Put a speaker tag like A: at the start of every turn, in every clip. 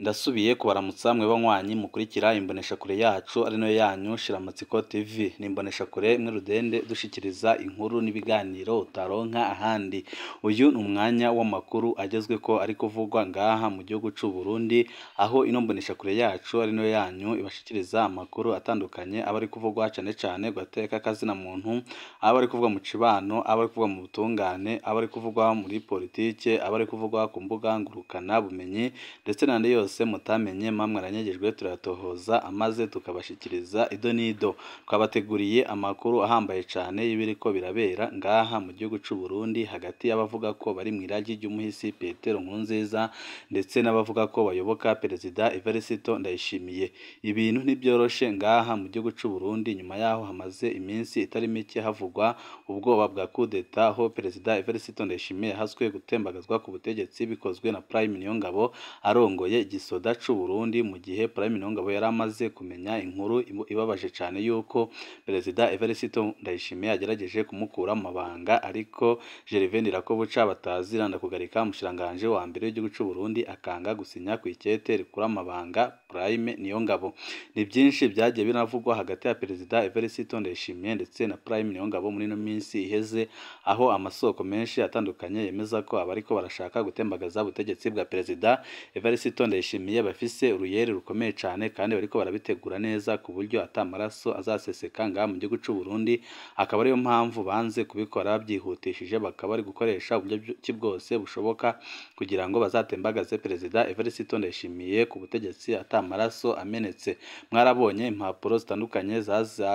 A: Ndasubiye kubaramutsa mwe banywanyi mukurikira imbonesha kure yacu ari no yanyu Shiramatsiko TV. Ni imbonesha kure mwe rudende dushikiriza inkuru n'ibiganiro utaronka ahandi. Uyu ni umwanya w'amakuru agezwe ko ari kuvugwa ngaha mu gihugu c'u Burundi, aho ino mbonesha kure yacu ari no yanyu ibashikiriza amakuru atandukanye aba ari kuvugwa cane gateka kazina muntu, aba ari kuvugwa mu cibano, aba ari kuvugwa mu butungane, aba ari kuvugwa muri politike, aba ari kuvugwa ku mbuga ngurukana bumenyi ndetse n'andi yose mutamenye mamwe aranyegejwe turatohoza amaze tukabashikiriza ido nido. Twabateguriye amakuru ahambaye cane y'ibiriko birabera ngaha mu gihugu c'u Burundi hagati y'abavuga ko bari mw'iragi ry'umuhisi Petero Nkurunziza ndetse n'abavuga ko bayoboka Perezida Evariste Ndayishimiye. Ibintu ntibyoroshe ngaha mu gihugu c'u Burundi nyuma yaho hamaze iminsi itari mike havugwa ubwoba bwa kudeta, aho Perezida Evariste Ndayishimiye haswe gutembagazwa ku butegetsi bikozwe na Prime Niyongabo arongoye igisoda c'u Burundi, mu gihe Prime Niyongabo yari amaze kumenya inkuru ibabaje cane yuko Perezida Evariste Ndayishimiye agerageje kumukura mu mabanga, ariko Gervais Ndirakobuca bataziranda kugarika umushiranganje wa mbere w'igihugu c'u Burundi akanga gusinya ku ikete rikura amabanga Prime Niyongabo. Ni byinshi byagiye binavugwa hagati ya Perezida Evariste Ndayishimiye ndetse na Prime Niyongabo muri no minsi iheze, aho amasoko menshi atandukanye yemeza ko abariko barashaka gutembagaza ubutegetsi bwa Perezida Evariste Ndayishimiye bafise uruyere rukomeye cane kandi bariko barabitegura neza ku buryo atamaraso azaseseka ngaha mu gihugu c'u Burundi. Akaba ariyo mpamvu banze kubikora byihutishije, bakaba bari gukoresha uburyo bwose bushoboka kugira ngo bazatembagaze Perezida Evariste Ndayishimiye ku butegetsi atamaraso amenetse. Mwarabonye impapuro zitandukanye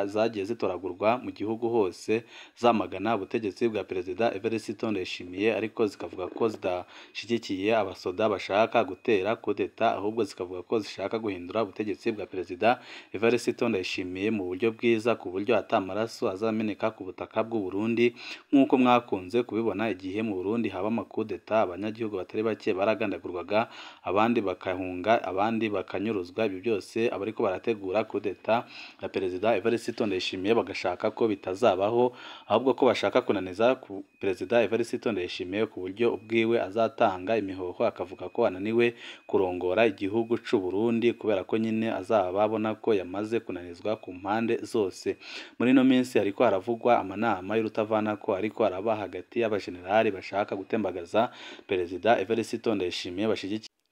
A: zagiye zitoragurwa mu gihugu hose zamagana ubutegetsi bwa Perezida Evariste Ndayishimiye, ariko zikavuga ko zidashigikiye abasoda bashaka gutera kudeta, ahubwo zikavuga ko zishaka guhindura ubutegetsi bwa Perezida Evariste Ndayishimiye mu buryo bwiza, ku buryo atamaraso azameneka ku butaka bw'u Burundi. Nk'uko mwakunze kubibona igihe mu Burundi haba amakudeta, abanyagihugu batari bake baragandagurwaga, abandi bakahunga, abandi bakanyuruzwa. Ibi byose abariko barategura kudeta ya Perezida Evariste Ndayishimiye bagashaka ko bitazabaho, ahubwo ko bashaka kunaniza ku Perezida Evariste Ndayishimiye ku buryo ubwiwe azatanga imihoho akavuga ko ananiwe kurongora igihugu c'u Burundi, kubera ko nyine azaba babona ko yamaze kunanizwa ku mpande zose. Muri no minsi ariko haravugwa amanama y'urutavana ko ariko araba hagati y'abajenerali bashaka gutembagaza Perezida Evariste Ndayishimiye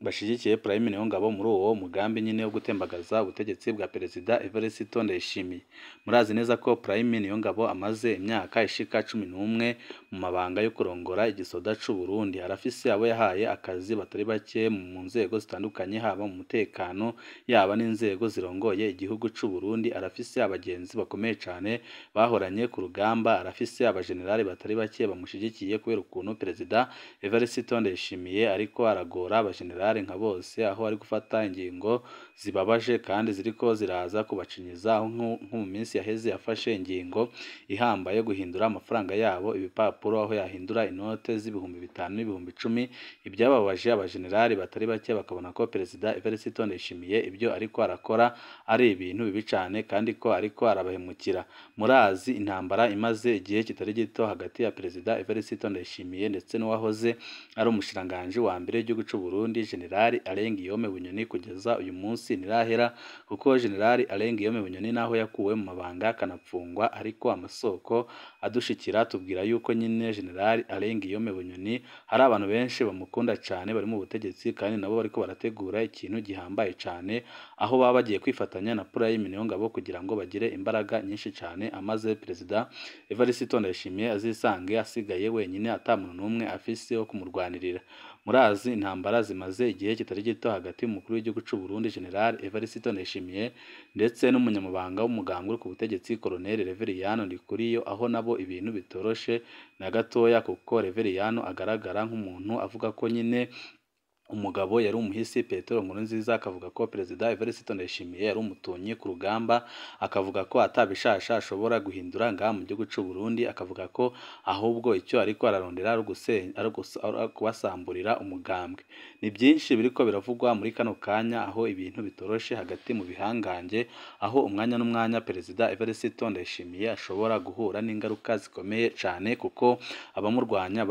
A: bashigikiye Prime Niyongabo muri uwo mugambi nyine wo gutembagaza ubutegetsi bwa Perezida Evariste Ndayishimiye. Murazi neza ko Prime Niyongabo amaze imyaka ishika 11 mu mabanga yo kurongora igisoda c'u Burundi. Arafise abo yahaye akazi batari bake mu nzego zitandukanye, haba mu mutekano yaba n'inzego zirongoye igihugu c'u Burundi. Arafise abagenzi bakomeye cane bahoranye ku rugamba, arafise abajenerali batari bake bamushigikiye kubera ukuntu Perezida Evariste Ndayishimiye ariko aragora abajenerali nka bose, aho ari gufata ingingo zibabaje kandi ziriko ziraza kubacinyiza, aho nko mu minsi yaheze yafashe ingingo ihambaye guhindura amafaranga yabo ibipapuro, aho yahindura inote z'ibihumbi 5 n'ibihumbi 10. Ibyababaje abajenerali batari bake bakabona ko Perezida Evariste Ndayishimiye ibyo ariko arakora ari ibintu bibi cane kandi ko ariko arabahemukira. Murazi intambara imaze igihe kitari gito hagati ya Perezida Evariste Ndayishimiye ndetse n'uwahoze ari umushiranganje wa mbere w'igihugu c'u Burundi Generali Guillaume Bunyoni. Kugeza uyu munsi nirahera, kuko Generali Guillaume Bunyoni naho yakuwe mu mabanga akanapfungwa, ariko amasoko adushikira tubwira yuko nyine Generali Guillaume Bunyoni hari abantu benshi bamukunda cane bari mu butegetsi, kandi nabo bariko barategura ikintu gihambaye cane, aho baba bagiye kwifatanya na Prime Niyongabo kugira ngo bagire imbaraga nyinshi cane, amaze Perezida Evariste Ndayishimiye azisange asigaye wenyine atamuntu n'umwe afise wo kumurwanirira. Murazi intambara zimaze igihe kitari gito hagati y'umukuru w'igihugu c'u Burundi General Evariste Ndayishimiye ndetse n'umunyamabanga w'umugambwe ku butegetsi Colonel Reveriyano Ndikuriyo, aho nabo ibintu bitoroshe na gatoya, kuko Reveriyano agaragara nk'umuntu avuga ko nyine umugabo yari umuhisi Petero Nkurunziza, akavuga ko Perezida Evariste Ndayishimiye yari umutunyi ku rugamba, akavuga ko atabishasha ashobora guhindura ngaha mu gihugu c'u Burundi, akavuga ko ahubwo icyo ariko ararondera ari kubasamburira umugambwe. Ni byinshi biriko biravugwa muri kano kanya, aho ibintu bitoroshe hagati mu bihangange, aho umwanya n'umwanya Perezida Evariste Ndayishimiye ashobora guhura n'ingaruka zikomeye cane, kuko abamurwanya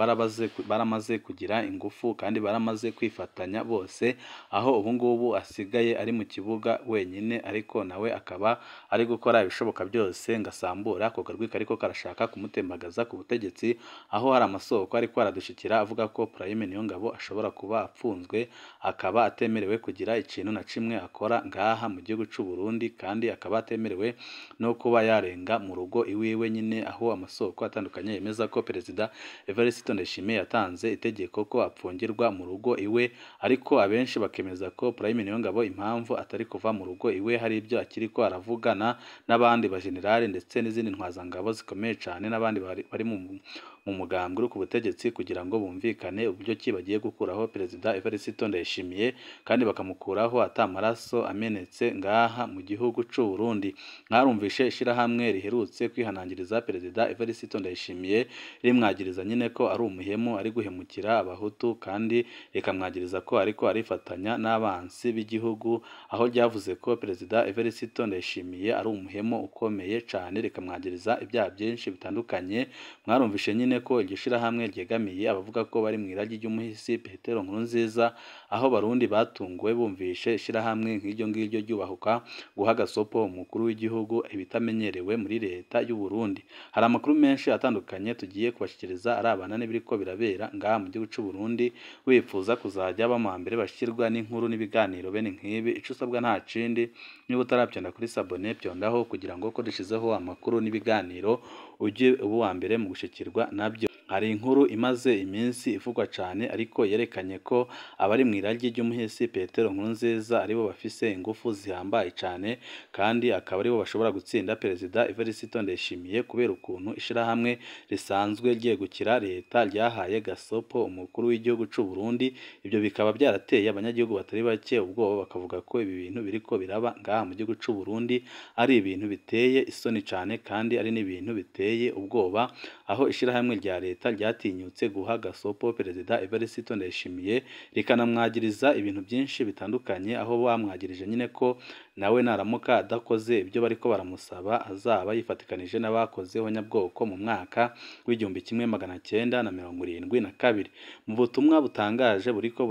A: baramaze kugira ingufu kandi baramaze kwifata bagafatanya bose, aho ubu ngubu asigaye ari mu kibuga wenyine, ariko nawe akaba ari gukora ibishoboka byose ngo asambure ako karwi kariko karashaka kumutembagaza ku butegetsi, aho hari amasoko ariko aradushikira avuga ko Prime Niyongabo ashobora kuba apfunzwe, akaba atemerewe kugira ikintu na kimwe akora ngaha mu gihugu cy'u Burundi, kandi akaba atemerewe no kuba yarenga mu rugo iwiwe nyine, aho amasoko atandukanye yemeza ko Perezida Evariste Ndayishimiye yatanze itegeko ko apfungirwa mu rugo iwe, ariko abenshi bakemeza ko Prime Niyongabo impamvu atari kuva mu rugo iwe hari ibyo akiri ko aravugana n'abandi bajenerali ndetse n'izindi ntwazangabo zikomeye cyane n'abandi bari mu mugambwe uri ku butegetsi, kugira ngo bumvikane uburyo ki bagiye gukuraho Perezida Evariste Ndayishimiye kandi bakamukuraho atamaraso amenetse ngaha mu gihugu cy'u Burundi. Mwarumvishe ishirahamwe riherutse kwihanangiriza Perezida Evariste Ndayishimiye rimwagiriza nyine ko ari umuhemu, ari guhemukira abahutu, kandi rikamwagiriza ko ariko arifatanya n'abansi b'igihugu, aho ryavuze ko Perezida Evariste Ndayishimiye ari umuhemu ukomeye cyane, rikamwagiriza ibyaha byinshi bitandukanye. Mwarumvishe nyine ko iryo shirahamwe ryegamiye abavuga ko bari mu iragi ry'umuhisi Petero Nkurunziza, aho barundi batunguwe bumvishe ishirahamwe nk'iryo ngiryo ryubahuka guha gasopo umukuru w'igihugu ibitamenyerewe muri leta y'u Burundi. Hari amakuru menshi atandukanye tugiye kubashikiriza arabana n'ibiriko birabera ngaha mu gihugu cy'u Burundi. Wifuza kuzajya bamambere bashikirwa n'inkuru n'ibiganiro bene nk'ibi, ico usabwa nta cindi, niba utarabyonda kuri sabone byondaho kugira ngo ko dushizeho amakuru n'ibiganiro ujye ubu wa mbere mu gushikirwa nabyo. Hari inkuru imaze iminsi ivugwa cyane ariko yerekanye ko abari mu iragi ry'umuhisi Petero Nkurunziza aribo bafise ingufu zihambaye cyane, kandi akaba aribo bashobora gutsinda Perezida Evariste Ndayishimiye kubera ukuntu ishirahamwe risanzwe ryegukira leta ryahaye gasopo umukuru w'igihugu cy'u Burundi. Ibyo bikaba byarateye abanyagihugu batari bake ubwoba, bakavuga ko ibi bintu biriko biraba ngaha mu gihugu cy'u Burundi ari ibintu biteye isoni cyane, kandi ari n'ibintu biteye ubwoba, aho ishirahamwe rya leta ryatinyutse guha gasopo Perezida Evariste Ndayishimiye rikanamwagiriza ibintu byinshi bitandukanye, aho bamwagirije nyine ko nawe naramuka adakoze ibyo bariko baramusaba azaba yifatikanije n'abakozeho nyabwoko mu mwaka w'1972. Mu butumwa butangaje buriko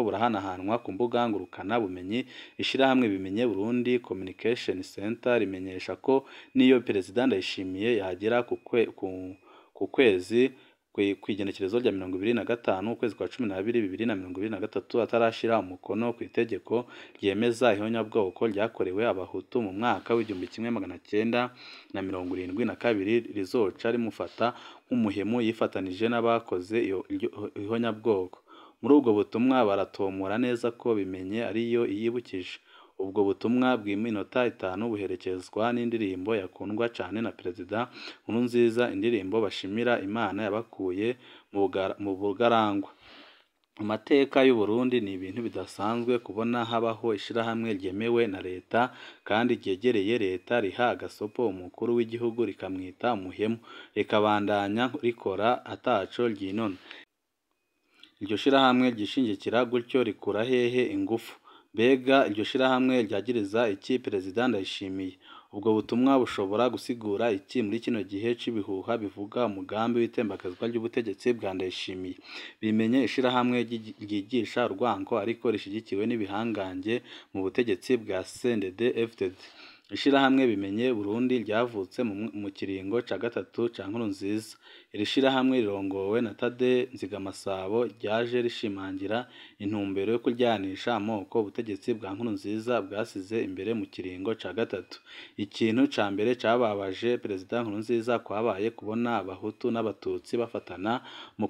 A: burahanahanwa ku mbuga ngurukana bumenyi, ishirahamwe bimenye Burundi Communication Center rimenyesha ko niyo Perezida Ndayishimiye yagera ku kwezi kw'igenekerezo rya 25 ukwezi kwa 12 2023 atarashira umukono ku itegeko ryemeza ihonyabwoko ryakorewe abahutu mu mwaka w'1972 rizoca rimufata nk'umuhemu yifatanije n'abakoze ihonyabwoko. Muri ubwo butumwa baratomora neza ko bimenye ariyo yibukije. Ubwo butumwa bw'iminota 5 buherekezwa n'indirimbo yakundwa cyane na Perezida Nkurunziza, indirimbo bashimira Imana yabakuye mu bugarangwa. Amateka y'u Burundi ni ibintu bidasanzwe kubona habaho ishirahamwe ryemewe na leta kandi ryegereye leta riha gasopo umukuru w'igihugu rikamwita umuhemu, rikabandanya rikora ataco ryinona. Iryo shirahamwe ryishingikira gutyo rikura hehe ingufu? Bega iryo shirahamwe ryagiriza iki Perezida Ndayishimiye? Ubwo butumwa bushobora gusigura iki muri kino gihe cy'ibihuha bivuga umugambi w'itembagazwa ry'ubutegetsi bwa Ndayishimiye? Bimenye ishirahamwe ryigisha urwango ariko rishigikiwe n'ibihangange mu butegetsi bwa CNDD-FDD. Ishirahamwe bimenye Burundi ryavutse mu kiringo ca gatatu ca Nkurunziza. Iri shirahamwe rirongowe na Tade Nzigamasabo ryaje rishimangira intumbero yo kuryanisha amoko ubutegetsi bwa Nkurunziza bwasize imbere mu kiringo ca gatatu. Ikintu ca mbere cababaje Perezida Nkurunziza kwabaye kubona abahutu n'abatutsi bafatana mu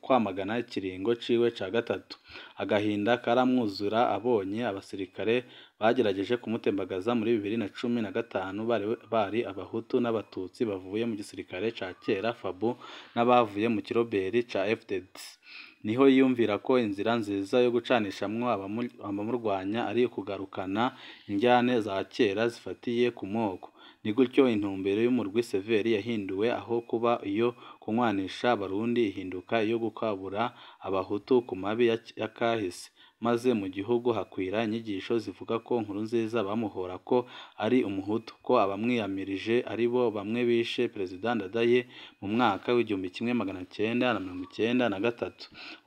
A: kwamagana ikiringo ciwe ca gatatu. Agahinda karamwuzura abonye abasirikare bagerageje kumutembagaza muri 2015 bari abahutu n'abatutsi bavuye mu gisirikare ca kera Fabu n'abavuye mu kiroberi ca FDD. Niho yiyumvira ko inzira nziza yo gucanishamwo abamurwanya ari kugarukana injyane za kera zifatiye ku moko. Ni gutyo intumbero y'umurwi severi yahinduwe, aho kuba iyo kunywanisha abarundi ihinduka iyo gukabura abahutu ku mabi ya kahise. maze mu gihugu hakwira inyigisho zivuga ko Nkurunziza bamuhora ko ari umuhutu, ko abamwiyamirije ari bo bamwe bishe Perezida Ndadaye mu mwaka w'1993.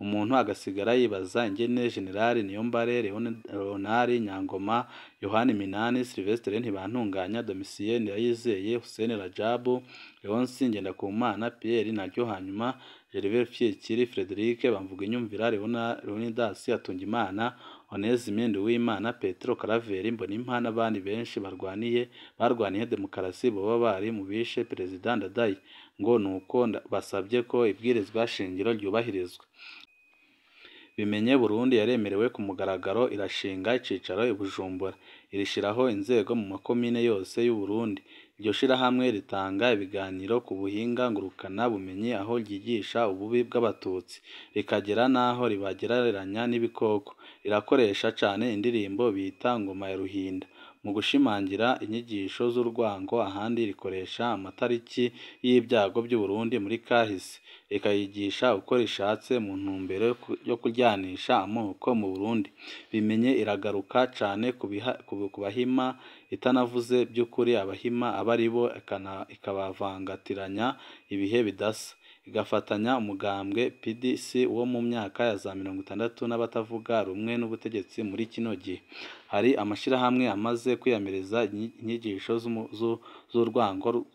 A: Umuntu agasigara yibaza ingene General Niyombare, Leonard Nyangoma, Yohani Minani, Sylvestre Ntibantunganya, Domitien Ndayizeye, Hussein Rajabu, Leonce Ngendakumana, Pierre Naryo hanyuma Gervais Fiekiri, Frederic Bamvuginyumvira, Leonidas Hatungimana, Onesime Nduwimana, Petro Karaveri Mbonimpa n'abandi benshi barwaniye demokarasi boba bari mu bishe Perezida Ndadaye, ngo nuko basabye ko ibwirizwa shingiro ryubahirizwa. Bimenye Burundi yaremerewe ku mugaragaro irashinga icicaro i Bujumbura, irishiraho inzego mu makomine yose y'u Burundi. Iryo shirahamwe ritanga ibiganiro ku buhinga ngurukana bumenyi, aho ryigisha ububi bw'abatutsi, rikagera n'aho ribagereranya n'ibikoko. Rirakoresha cane indirimbo bita ngoma ya Ruhinda mu gushimangira inyigisho z'urwango, ahandi rikoresha amatariki y'ibyago by'u Burundi muri kahise, rikayigisha uko rishatse mu ntumbero yo kuryanisha amoko mu Burundi. Bimenye iragaruka cane ku bahima, itanavuze by'ukuri abahima aba ari bo, ikabavangatiranya ibihe bidasa, igafatanya umugambwe PDC wo mu myaka ya za 60 n'abatavuga rumwe n'ubutegetsi muri kino gihe. Hari amashirahamwe amaze kwiyamiriza inyigisho z'urwango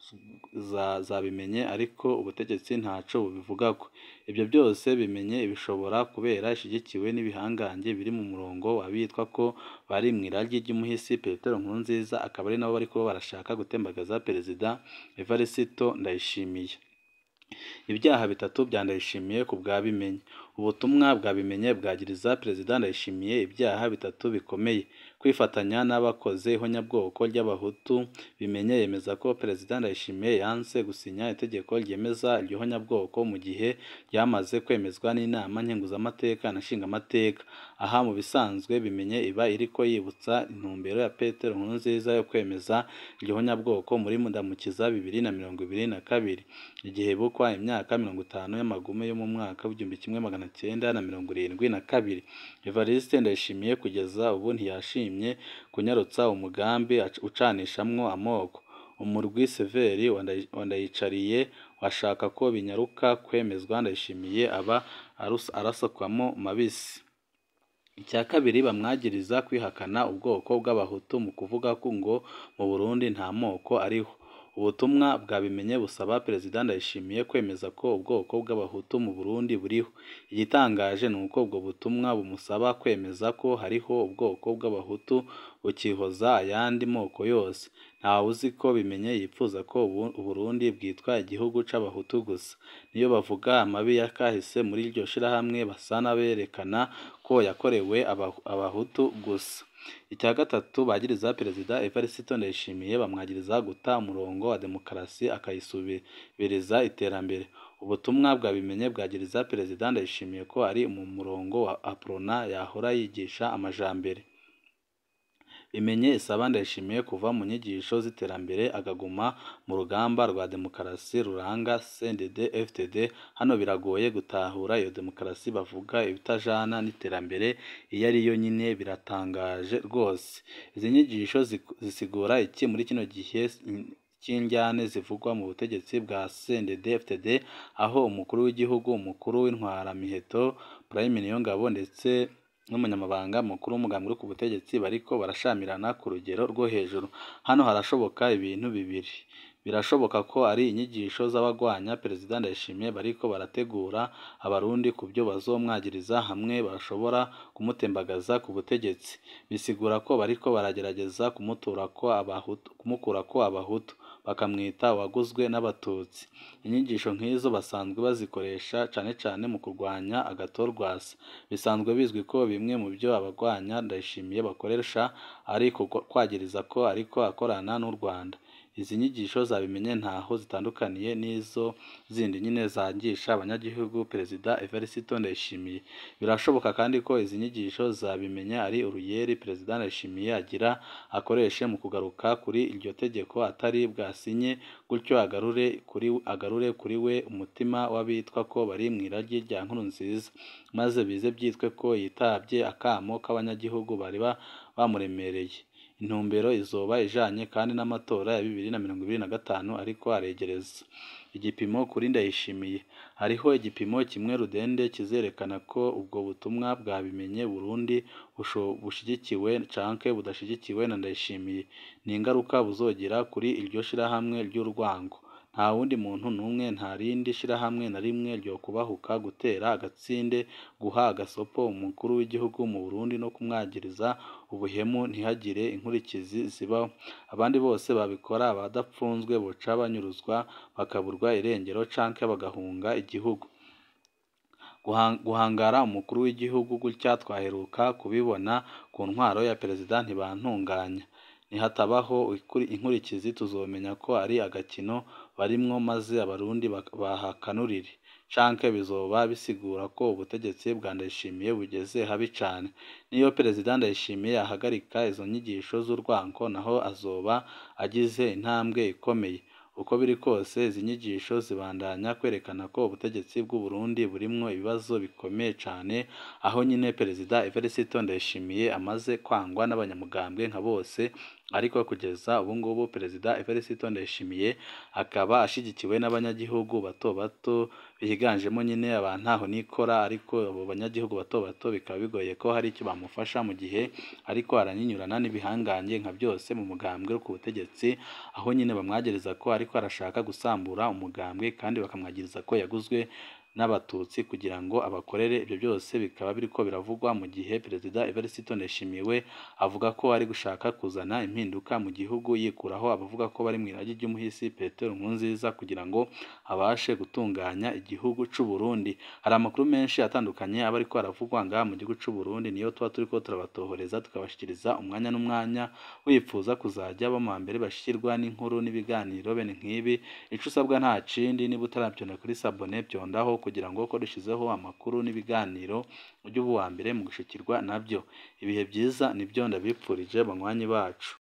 A: za Bimenye, ariko ubutegetsi ntaco bubivugako. Ibyo byose Bimenye bishobora kubera ishigikiwe n'ibihangange biri mu murongo w'abitwa ko bari mu iragi ry'umuhisi Petero Nkurunziza, akaba ari nabo bariko barashaka gutembagaza Perezida Evariste Ndayishimiye. Ibyaha bitatu bya Ndayishimiye ku bwa Bimenye. Ubutumwa bwa Bimenye bwagiriza Perezida Ndayishimiye ibyaha bitatu bikomeye: kwifatanya n'abakoze ihonyabwoko ry'abahutu. Bimenye yemeza ko Perezida Ndayishimiye yanse gusinya itegeko ryemeza iryo honyabwoko mu gihe ryamaze kwemezwa n'inama nkenguzamateka na nshingamateka. Aha mu bisanzwe Bimenye iba iriko yibutsa intumbero ya Petero Nkurunziza yo kwemeza iryo honyabwoko muri Mudamukiza 2022, igihe bukwa imyaka 50 y'amagume yo mu mwaka w'1972. Evariste Ndayishimiye kugeza ubu ntiyashimye kunyarutsa umugambi ucanishamwo amoko. Umurwi Severi wa Ndayicariye washaka ko binyaruka kwemezwa, Ndayishimiye aba arasakwamo mabisi. Icya kabiri, bamwagiriza kwihakana ubwoko bw'abahutu mu kuvuga ko ngo mu Burundi nta moko ariho. Ubutumwa bwa Bimenye busaba Perezida Ndayishimiye kwemeza ko ubwoko bw'abahutu mu Burundi buriho. Igitangaje ni uko ubwo butumwa bumusaba kwemeza ko hariho ubwoko bw'abahutu bukihoza ayandi moko yose. Ntawe uzi ko Bimenye yipfuza ko Uburundi bwitwa igihugu c'abahutu gusa. Niyo bavuga amabi ya kahise muri iryo shirahamwe basa n'aberekana ko yakorewe abahutu gusa. Icya gatatu, bagiriza Perezida Evariste Ndayishimiye bamwagiriza guta umurongo wa demokarasi akayisubiriza iterambere. Ubutumwa bwa Bimenye bwagiriza Perezida Ndayishimiye ko ari mu murongo wa aprona yahora yigisha amajambere. Bimenye isaba Ndayishimiye kuva mu nyigisho z'iterambere akaguma mu rugamba rwa demokarasi ruranga CNDD-FDD. Hano biragoye gutahura iyo demokarasi bavuga ibitajana n'iterambere iyo ariyo nyine, biratangaje rwose. Izi nyigisho zisigura iki muri kino gihe cy'injyane zivugwa mu butegetsi bwa CNDD-FDD, aho umukuru w'igihugu, umukuru w'intwaramiheto Prime Niyongabo ndetse n'umunyamabanga mukuru w'umugambi uri ku butegetsi bariko barashamirana ku rugero rwo hejuru. Hano harashoboka ibintu bibiri. Birashoboka ko ari inyigisho z'abagwanya Perezida Ndayishimiye bariko barategura abarundi ku byo bazomwagiriza, hamwe bashobora kumutembagaza ku butegetsi. Bisigura ko bariko baragerageza kumukurako abahutu bakamwita waguzwe n'abatutsi. Inyigisho nk'izo basanzwe bazikoresha cane cane mu kurwanya agatorwasa. Bisanzwe bizwi ko bimwe mu byo abagwanya Ndayishimiye bakoresha ari kwagiriza ko ariko akorana n'u Rwanda. izi nyigisho zabimenye ntaho zitandukaniye n'izo zindi nyine zangisha abanyagihugu Perezida Evariste Ndayishimiye. Birashoboka kandi ko izi nyigisho zabimenye ari uruyeri Perezida Ndayishimiye akoreshe mu kugaruka kuri iryo tegeko atari bwasinye, gutyo agarure kuri we umutima w'abitwa ko bari mu iragi rya Nkurunziza, maze bize byitwe ko yitabye akamo k'abanyagihugu bari bamuremereye. Intumbero izoba ijanye kandi n'amatora ya 2025 ariko aregereza. Igipimo kuri Ndayishimiye. Hariho igipimo kimwe rudende kizerekana ko ubwo butumwa bwabimenye Burundi bushigikiwe canke budashigikiwe na Ndayishimiye, ni ingaruka buzogira kuri iryo shirahamwe ry'urwango. Nta wundi muntu n'umwe, nta rindi shirahamwe na rimwe ryo kubahuka gutera agatsinde, guha agasopo umukuru w'igihugu mu Burundi no kumwagiriza ubuhemu ntihagire inkurikizi zibaho. Abandi bose babikora abadapfunzwe boca banyuruzwa bakaburwa irengero canke bagahunga igihugu. Guhangara umukuru w'igihugu gutya twaheruka kubibona ku ntwaro ya Perezida Ntibantunganya. Nihatabaho inkurikizi tuzomenya ko ari agakino barimwo maze abarundi bahakanurire, canke bizoba bisigura ko ubutegetsi bwa Ndayishimiye bugeze habi cane. Niyo Perezida Ndayishimiye ahagarika izo nyigisho z'urwango, naho azoba agize intambwe ikomeye. Uko biri kose izi nyigisho zibandanya kwerekana ko ubutegetsi bw'u Burundi burimwo ibibazo bikomeye cane, aho nyine Perezida Evariste Ndayishimiye amaze kwangwa n'abanyamugambwe nka bose, ariko kugeza ubu ngubu Perezida Evariste Ndayishimiye akaba ashigikiwe n'abanyagihugu bato bato biganjemo nyine abantaho nikora, ariko abo banyagihugu bato bato bikaba bigoye ko hari icyo bamufasha mu gihe ariko aranyinyurana n'ibihangange nka byose mu mugambwe ku butegetsi, aho nyine bamwagereza ko ariko arashaka gusambura umugambwe kandi bakamwagiriza ko yaguzwe n'abatutsi kugira ngo abakorere. Ibyo byose bikaba biriko biravugwa mu gihe Perezida Evariste Ndayishimiye we avuga ko ari gushaka kuzana impinduka mu gihugu, yikuraho abavuga ko bari mu iragi ry'umuhisi Petero Nkurunziza kugira ngo abashe gutunganya igihugu c'u Burundi. Hari amakuru menshi atandukanye aba ariko aravugwa ngaha mu gihugu c'u Burundi, niyo tuba turiko turabatohoreza tukabashikiriza umwanya n'umwanya. Wifuza kuzajya bamambere bashikirwa n'inkuru n'ibiganiro bene nk'ibi, ico usabwa nta cindi, niba utaravyonda kuri sabone byondaho kugira ngo ko dushizeho amakuru n'ibiganiro ujye uba uwa mbere mu gushikirwa nabyo. Ibihe byiza nibyo ndabipfurije banywanyi bacu.